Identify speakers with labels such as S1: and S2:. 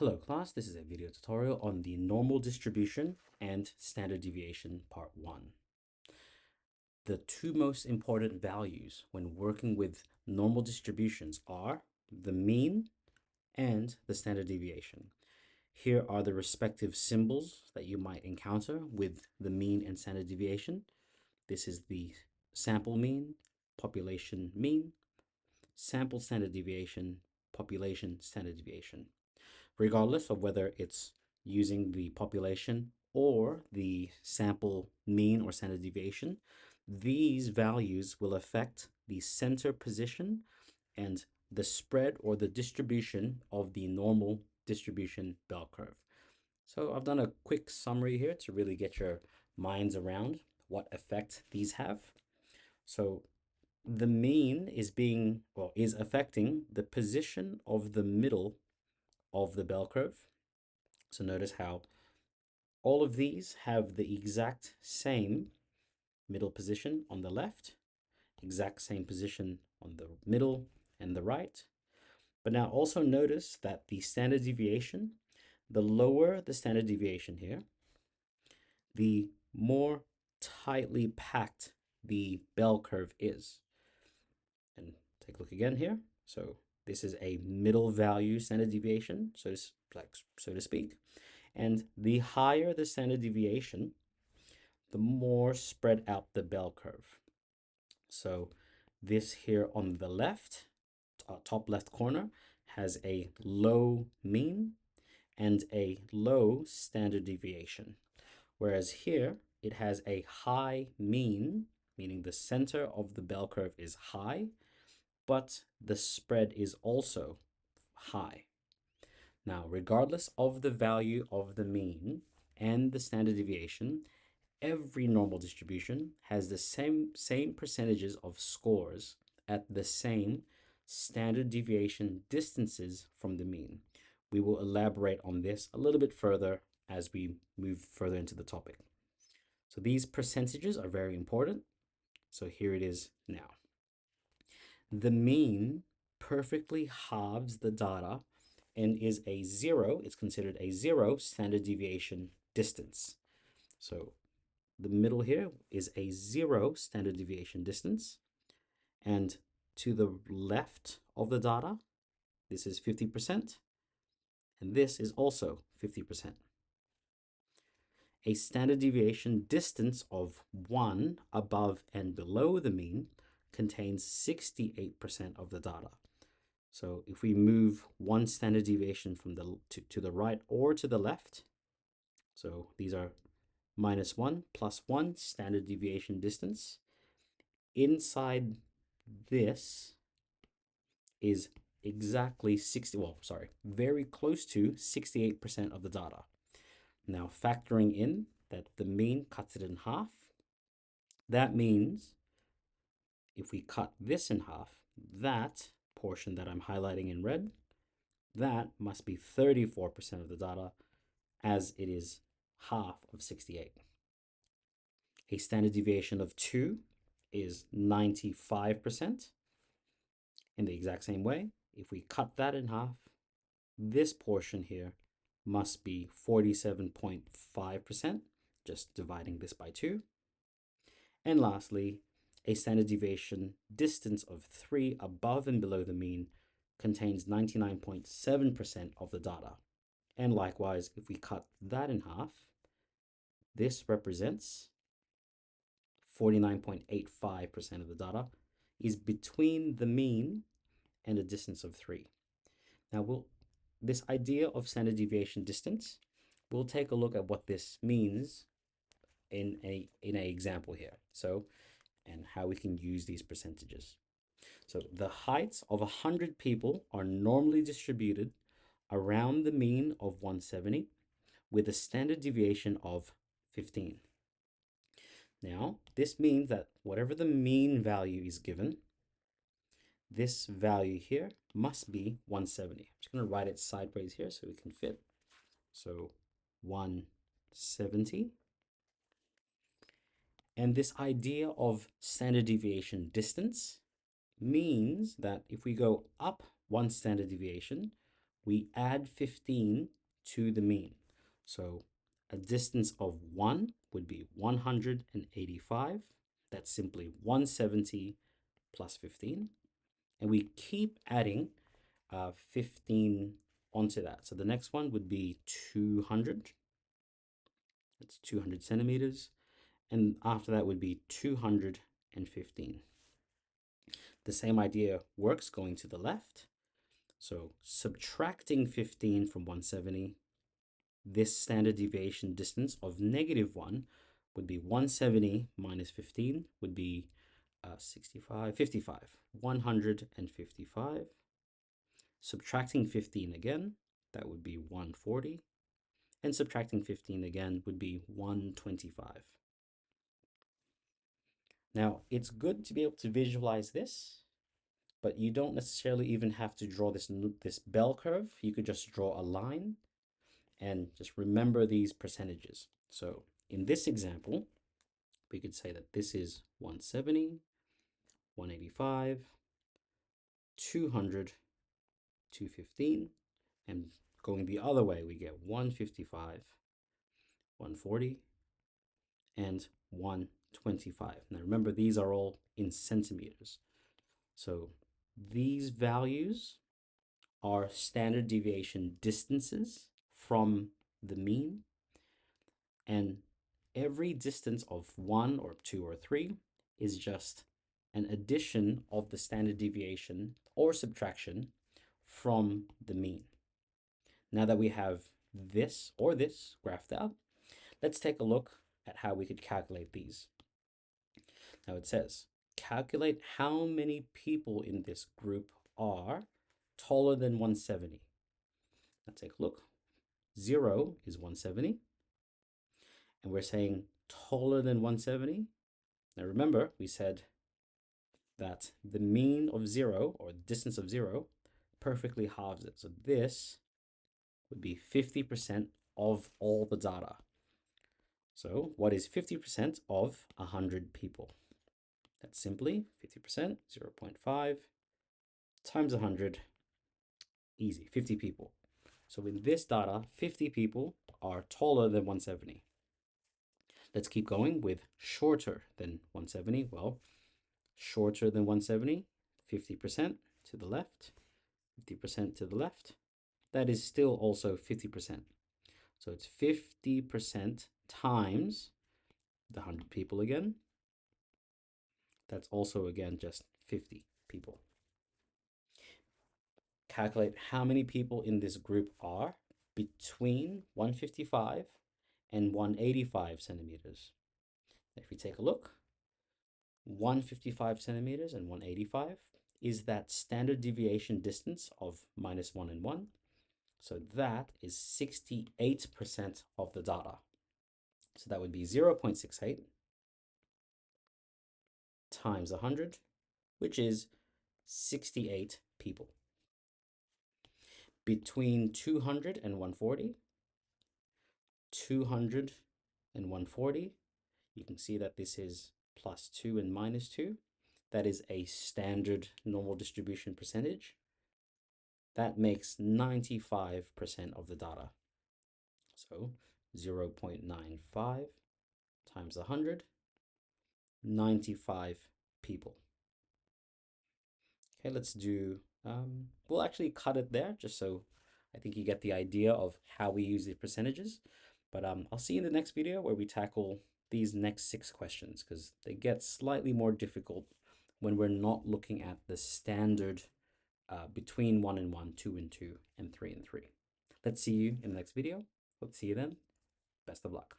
S1: Hello class, this is a video tutorial on the normal distribution and standard deviation part 1. The two most important values when working with normal distributions are the mean and the standard deviation. Here are the respective symbols that you might encounter with the mean and standard deviation. This is the sample mean, population mean, sample standard deviation, population standard deviation. Regardless of whether it's using the population or the sample mean or standard deviation, these values will affect the center position and the spread or the distribution of the normal distribution bell curve. So I've done a quick summary here to really get your minds around what effect these have. So the mean is is affecting the position of the middle of the bell curve. So notice how all of these have the exact same middle position on the left, exact same position on the middle and the right. But now also notice that the standard deviation, the lower the standard deviation here, the more tightly packed the bell curve is. And take a look again here. So this is a middle value standard deviation, so to speak. And the higher the standard deviation, the more spread out the bell curve. So this here on the left, top left corner, has a low mean and a low standard deviation. Whereas here, it has a high mean, meaning the center of the bell curve is high, but the spread is also high. Now, regardless of the value of the mean and the standard deviation, every normal distribution has the same percentages of scores at the same standard deviation distances from the mean. We will elaborate on this a little bit further as we move further into the topic. So these percentages are very important. So here it is now. The mean perfectly halves the data and is a zero, it's considered a zero standard deviation distance. So the middle here is a zero standard deviation distance. And to the left of the data, this is 50%. And this is also 50%. A standard deviation distance of 1 above and below the mean contains 68% of the data. So if we move one standard deviation from to the right or to the left, so these are -1 plus 1 standard deviation distance, inside this is exactly very close to 68% of the data. Now factoring in that the mean cuts it in half, that means if we cut this in half, that portion that I'm highlighting in red, that must be 34% of the data, as it is half of 68. A standard deviation of 2 is 95%. In the exact same way, if we cut that in half, this portion here must be 47.5%, just dividing this by 2. And lastly, a standard deviation distance of 3 above and below the mean contains 99.7% of the data. And likewise, if we cut that in half, this represents 49.85% of the data is between the mean and a distance of 3. Now, this idea of standard deviation distance, we'll take a look at what this means in an example here. So, and how we can use these percentages. So the heights of 100 people are normally distributed around the mean of 170 with a standard deviation of 15. Now, this means that whatever the mean value is given, this value here must be 170. I'm just going to write it sideways here so we can fit. So 170. And this idea of standard deviation distance means that if we go up one standard deviation, we add 15 to the mean. So a distance of 1 would be 185. That's simply 170 plus 15. And we keep adding 15 onto that. So the next one would be 200. That's 200 centimeters. And after that would be 215. The same idea works going to the left. So subtracting 15 from 170, this standard deviation distance of -1 would be 170 minus 15 would be 55, 155. Subtracting 15 again, that would be 140. And subtracting 15 again would be 125. Now, it's good to be able to visualize this, but you don't necessarily even have to draw this bell curve. You could just draw a line and just remember these percentages. So in this example, we could say that this is 170, 185, 200, 215, and going the other way, we get 155, 140, and 125. Now remember, these are all in centimeters. So these values are standard deviation distances from the mean, and every distance of 1 or 2 or 3 is just an addition of the standard deviation or subtraction from the mean. Now that we have this or this graphed out, let's take a look at how we could calculate these. Now it says, calculate how many people in this group are taller than 170. Now take a look. 0 is 170. And we're saying taller than 170. Now remember, we said that the mean of 0, or distance of 0, perfectly halves it. So this would be 50% of all the data. So what is 50% of 100 people? That's simply 50%, 0.5 times 100, easy, 50 people. So in this data, 50 people are taller than 170. Let's keep going with shorter than 170. Well, shorter than 170, 50% to the left, 50% to the left. That is still also 50%. So it's 50% times the 100 people again. That's also, again, just 50 people. Calculate how many people in this group are between 155 and 185 centimeters. If we take a look, 155 centimeters and 185 is that standard deviation distance of -1 and 1. So that is 68% of the data. So that would be 0.68 times 100, which is 68 people. Between 200 and 140, 200 and 140, you can see that this is +2 and -2. That is a standard normal distribution percentage. That makes 95% of the data. So 0.95 times 100, 95 people. Okay, let's do, we'll actually cut it there just so I think you get the idea of how we use the percentages. But I'll see you in the next video where we tackle these next 6 questions, because they get slightly more difficult when we're not looking at the standard between 1 and 1, 2 and 2, and 3 and 3. Let's see you in the next video. Hope to see you then. Best of luck.